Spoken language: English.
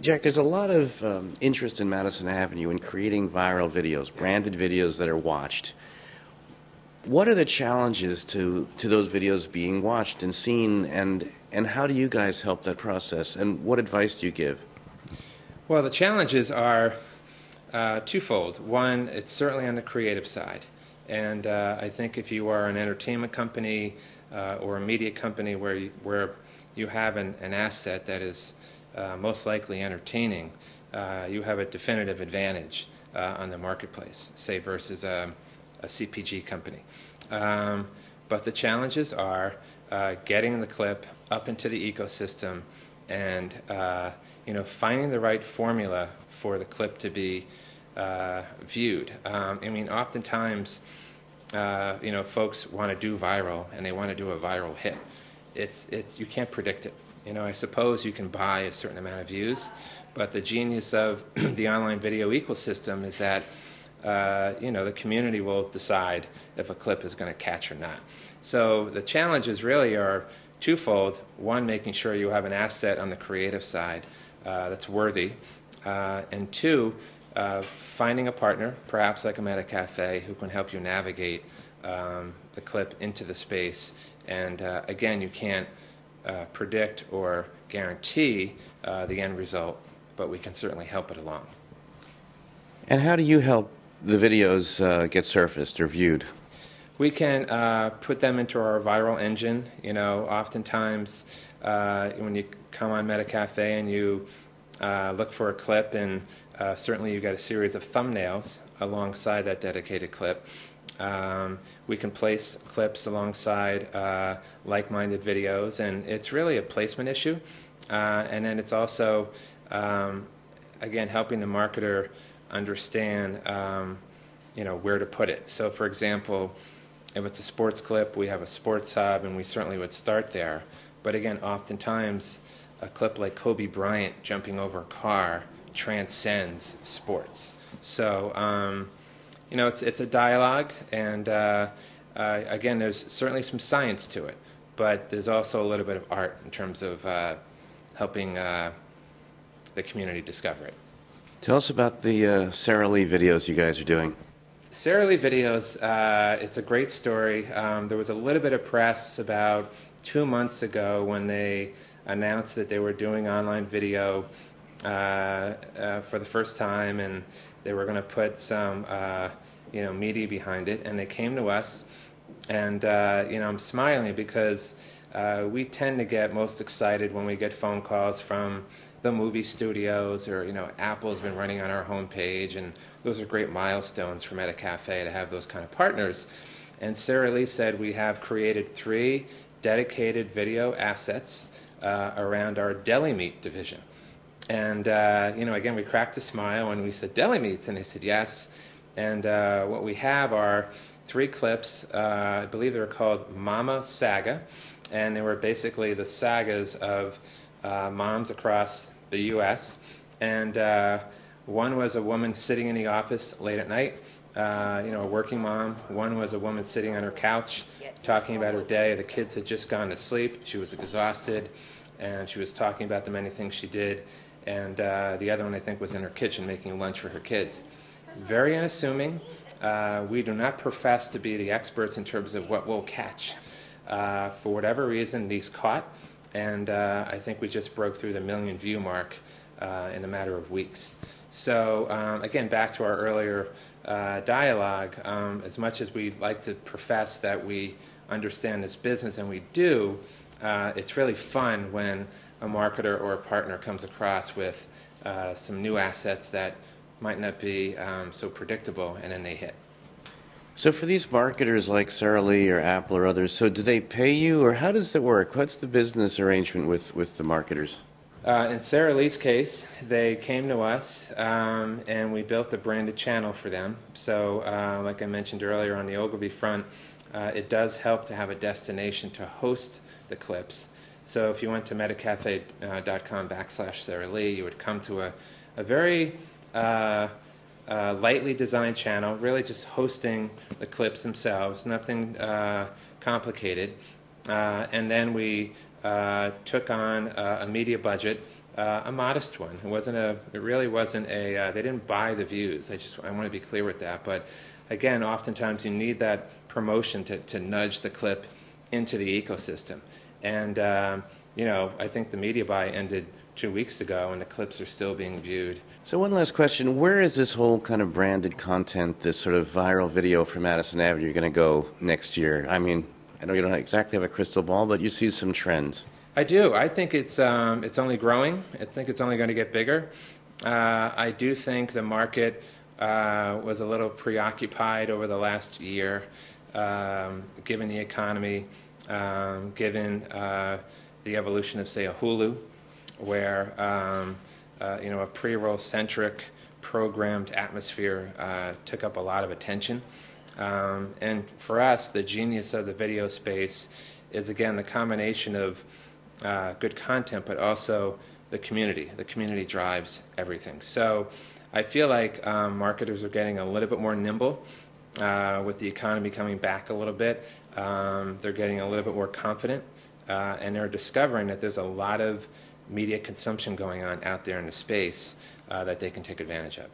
Jack, there's a lot of interest in Madison Avenue in creating viral videos, branded videos that are watched. What are the challenges to those videos being watched and seen, and how do you guys help that process, and what advice do you give? Well, the challenges are twofold. One, it's certainly on the creative side. And I think if you are an entertainment company or a media company where you have an asset that is most likely entertaining, you have a definitive advantage on the marketplace, say versus a CPG company. But the challenges are getting the clip up into the ecosystem and finding the right formula for the clip to be viewed. I mean, oftentimes, folks want to do viral and they want to do a viral hit. You can't predict it. I suppose you can buy a certain amount of views, but the genius of the online video ecosystem is that the community will decide if a clip is going to catch or not. So the challenges really are twofold. One, making sure you have an asset on the creative side that's worthy, and two, finding a partner, perhaps like a Metacafe, who can help you navigate the clip into the space. And again, you can't predict or guarantee the end result, but we can certainly help it along. And how do you help the videos get surfaced or viewed? We can put them into our viral engine. Oftentimes when you come on Metacafe and you look for a clip, and certainly you've got a series of thumbnails alongside that dedicated clip. We can place clips alongside like-minded videos, and it's really a placement issue. And then it's also, again, helping the marketer understand, where to put it. So, for example, if it's a sports clip, we have a sports hub, and we certainly would start there. But again, oftentimes, a clip like Kobe Bryant jumping over a car transcends sports. So, it's a dialogue, and again, there's certainly some science to it, but there's also a little bit of art in terms of helping the community discover it. Tell us about the Sara Lee videos you guys are doing. Sara Lee videos, it's a great story. There was a little bit of press about 2 months ago when they announced that they were doing online video for the first time, and they were going to put some media behind it, and they came to us, and I'm smiling because we tend to get most excited when we get phone calls from the movie studios, or Apple's been running on our homepage, and those are great milestones for Metacafe to have those kind of partners. And Sara Lee said we have created 3 dedicated video assets around our deli meat division. And again, we cracked a smile when we said deli meats, and they said yes. And what we have are 3 clips. I believe they were called Mama Saga, and they were basically the sagas of moms across the U.S. And one was a woman sitting in the office late at night, a working mom. One was a woman sitting on her couch talking about her day. The kids had just gone to sleep. She was exhausted, and she was talking about the many things she did. And the other one, I think, was in her kitchen making lunch for her kids. Very unassuming. We do not profess to be the experts in terms of what we'll catch. For whatever reason, these caught, and I think we just broke through the 1 million view mark in a matter of weeks. So again, back to our earlier dialogue, as much as we like to profess that we understand this business, and we do, it's really fun when a marketer or a partner comes across with some new assets that might not be so predictable, and then they hit. So for these marketers like Sara Lee or Apple or others, so do they pay you, or how does it work? What's the business arrangement with the marketers? In Sara Lee's case, they came to us, and we built a branded channel for them. So like I mentioned earlier on the Ogilvy front, it does help to have a destination to host the clips. So if you went to metacafe.com/Sara Lee, you would come to a very lightly designed channel, really just hosting the clips themselves, nothing complicated. And then we took on a media budget a modest one. It really wasn't a. They didn't buy the views. I want to be clear with that. But again, oftentimes you need that promotion to nudge the clip into the ecosystem. And I think the media buy ended 2 weeks ago, and the clips are still being viewed. So one last question: where is this whole kind of branded content, this sort of viral video for Madison Avenue, going to go next year? I mean, I know you don't exactly have a crystal ball, but you see some trends. I do. I think it's only growing. I think it's only going to get bigger. I do think the market was a little preoccupied over the last year, given the economy, given the evolution of, say, a Hulu, where a pre-roll centric programmed atmosphere took up a lot of attention. And for us, the genius of the video space is, again, the combination of good content, but also the community. The community drives everything. So I feel like marketers are getting a little bit more nimble with the economy coming back a little bit. They're getting a little bit more confident, and they're discovering that there's a lot of media consumption going on out there in the space that they can take advantage of.